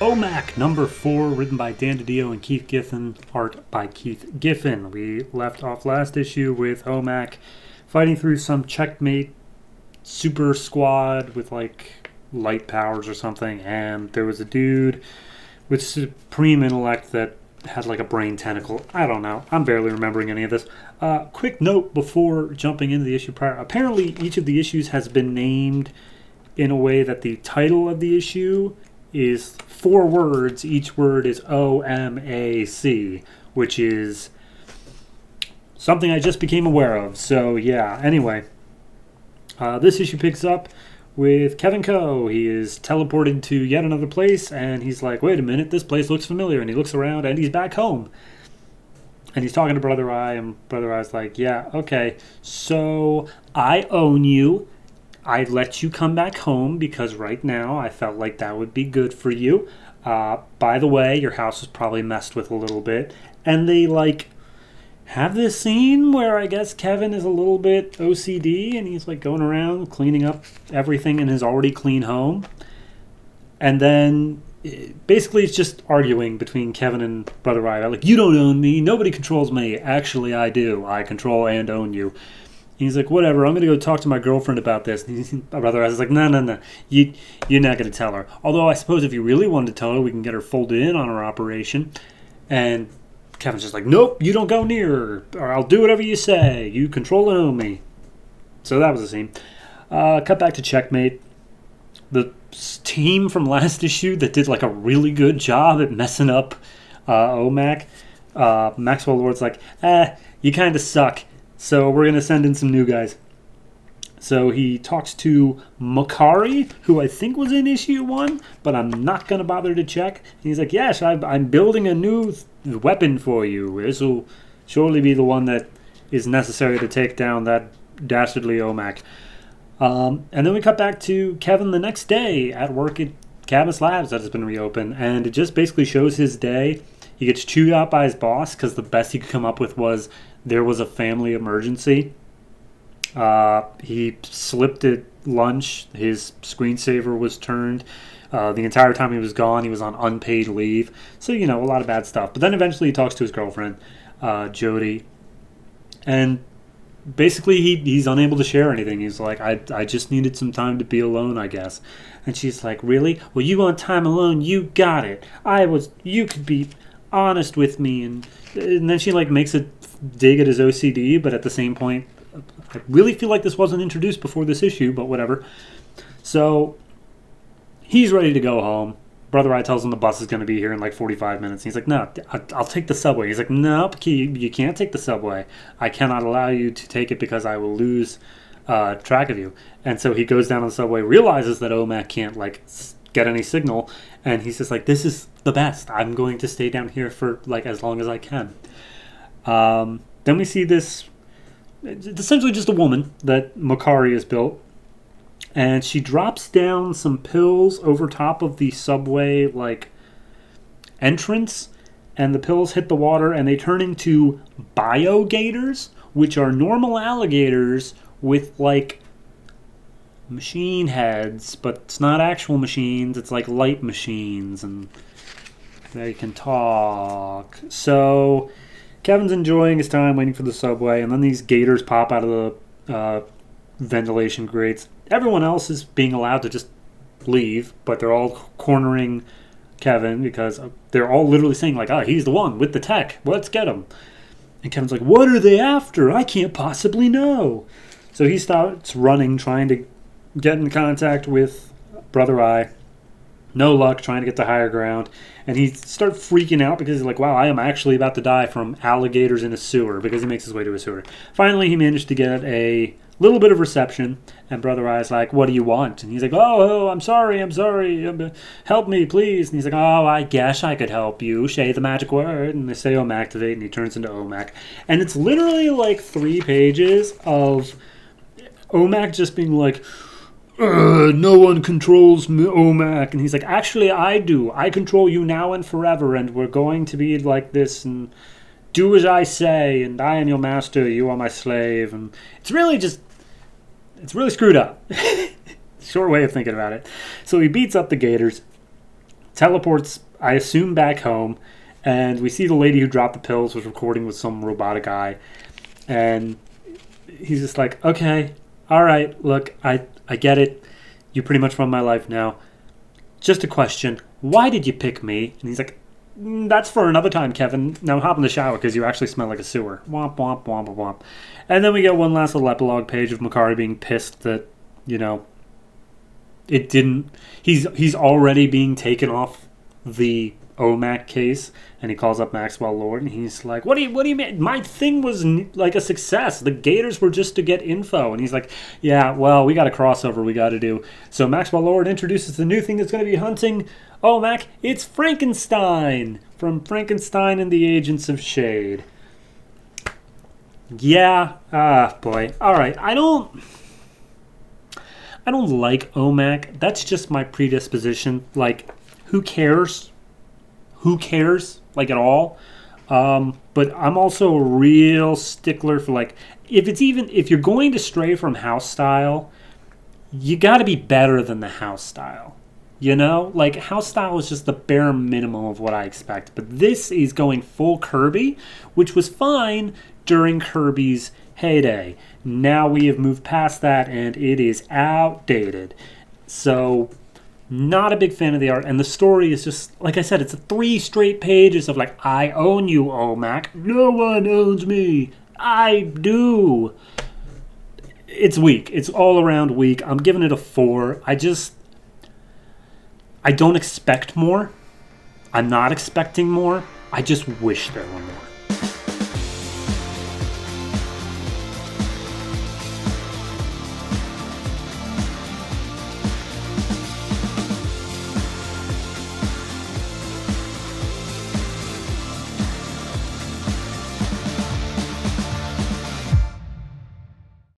O.M.A.C. number 4, written by Dan DiDio and Keith Giffen, art by Keith Giffen. We left off last issue with O.M.A.C. fighting through some checkmate super squad with like light powers or something, and there was a dude with supreme intellect that had like a brain tentacle. I don't know. I'm barely remembering any of this. Quick note before jumping into the issue prior. Apparently each of the issues has been named in a way that the title of the issue is 4 words. Each word is O.M.A.C, which is something I just became aware of. So yeah, anyway. This issue picks up with Kevin Coe. He is teleported to yet another place, and he's like, wait a minute, this place looks familiar. And he looks around, and he's back home. And he's talking to Brother Eye, and Brother Eye's like, yeah, okay, so I own you. I let you come back home because right now I felt like that would be good for you. By the way, your house was probably messed with a little bit. And they, like, have this scene where I guess Kevin is a little bit OCD and he's, like, going around cleaning up everything in his already clean home. And then basically it's just arguing between Kevin and Brother Eye. Like, you don't own me. Nobody controls me. Actually, I do. I control and own you. He's like, whatever, I'm going to go talk to my girlfriend about this. And my brother is like, no. You're not going to tell her. Although I suppose if you really wanted to tell her, we can get her folded in on our operation. And Kevin's just like, nope, you don't go near her. Or I'll do whatever you say. You control and own me. So that was the scene. Cut back to Checkmate. The team from last issue that did like a really good job at messing up O.M.A.C. Maxwell Lord's like, you kind of suck. So we're going to send in some new guys. So he talks to Makari, who I think was in issue 1, but I'm not going to bother to check. And he's like, yes, I'm building a new weapon for you. This will surely be the one that is necessary to take down that dastardly O.M.A.C. And then we cut back to Kevin the next day at work at Cabas Labs that has been reopened. And it just basically shows his day. He gets chewed out by his boss because the best he could come up with was there was a family emergency. He slipped at lunch. His screensaver was turned. The entire time he was gone, he was on unpaid leave. So, a lot of bad stuff. But then eventually he talks to his girlfriend, Jody. And basically he's unable to share anything. He's like, I just needed some time to be alone, I guess. And she's like, really? Well, you want time alone? You got it. You could be honest with me. And then she like makes a dig at his OCD, but at the same point, I really feel like this wasn't introduced before this issue, but whatever. So he's ready to go home. Brother Eye tells him the bus is going to be here in like 45 minutes. He's like, no, I'll take the subway. He's like, nope, you can't take the subway. I cannot allow you to take it because I will lose track of you. And so he goes down on the subway, realizes that O.M.A.C can't like get any signal, and he's just like, this is the best. I'm going to stay down here for like as long as I can. Then we see this, it's essentially just a woman that Makari has built, and she drops down some pills over top of the subway like entrance, and the pills hit the water and they turn into biogators, which are normal alligators with like machine heads, but it's not actual machines, it's like light machines, and they can talk. So Kevin's enjoying his time waiting for the subway, and then these gators pop out of the ventilation grates. Everyone else is being allowed to just leave, but they're all cornering Kevin because they're all literally saying like, he's the one with the tech. Let's get him. And Kevin's like, what are they after? I can't possibly know. So he starts running, trying to get in contact with Brother Eye. No luck, trying to get to higher ground. And he starts freaking out because he's like, wow, I am actually about to die from alligators in a sewer, because he makes his way to a sewer. Finally, he managed to get a little bit of reception, and Brother Eye is like, what do you want? And he's like, oh, I'm sorry, help me, please. And he's like, oh, I guess I could help you. Say the magic word. And they say O.M.A.Ctivate, and he turns into O.M.A.C. And it's literally like 3 pages of O.M.A.C just being like, no one controls me, O.M.A.C. And he's like, actually, I do. I control you now and forever, and we're going to be like this, and do as I say, and I am your master, you are my slave. And it's really screwed up. Short way of thinking about it. So he beats up the gators, teleports, I assume, back home, and we see the lady who dropped the pills was recording with some robotic guy, and he's just like, okay, all right, look, I get it. You pretty much run my life now. Just a question. Why did you pick me? And he's like, that's for another time, Kevin. Now hop in the shower because you actually smell like a sewer. Womp, womp, womp, womp. And then we get one last little epilogue page of Makari being pissed that, it didn't... He's already being taken off the O.M.A.C case, and he calls up Maxwell Lord, and he's like, what do you mean? My thing was like a success. The Gators were just to get info. And he's like, yeah, well, we got a crossover we got to do. So Maxwell Lord introduces the new thing that's going to be hunting O.M.A.C. It's Frankenstein from Frankenstein and the Agents of Shade. Yeah, boy. All right, I don't like O.M.A.C. That's just my predisposition. Like, who cares? Who cares? Like, at all? But I'm also a real stickler for, like, if you're going to stray from house style, you got to be better than the house style. Like, house style is just the bare minimum of what I expect. But this is going full Kirby, which was fine during Kirby's heyday. Now we have moved past that, and it is outdated. So, not a big fan of the art. And the story is just, like I said, it's 3 straight pages of, like, I own you, O.M.A.C. No one owns me. I do. It's weak. It's all around weak. I'm giving it a 4. I don't expect more. I'm not expecting more. I just wish there were more.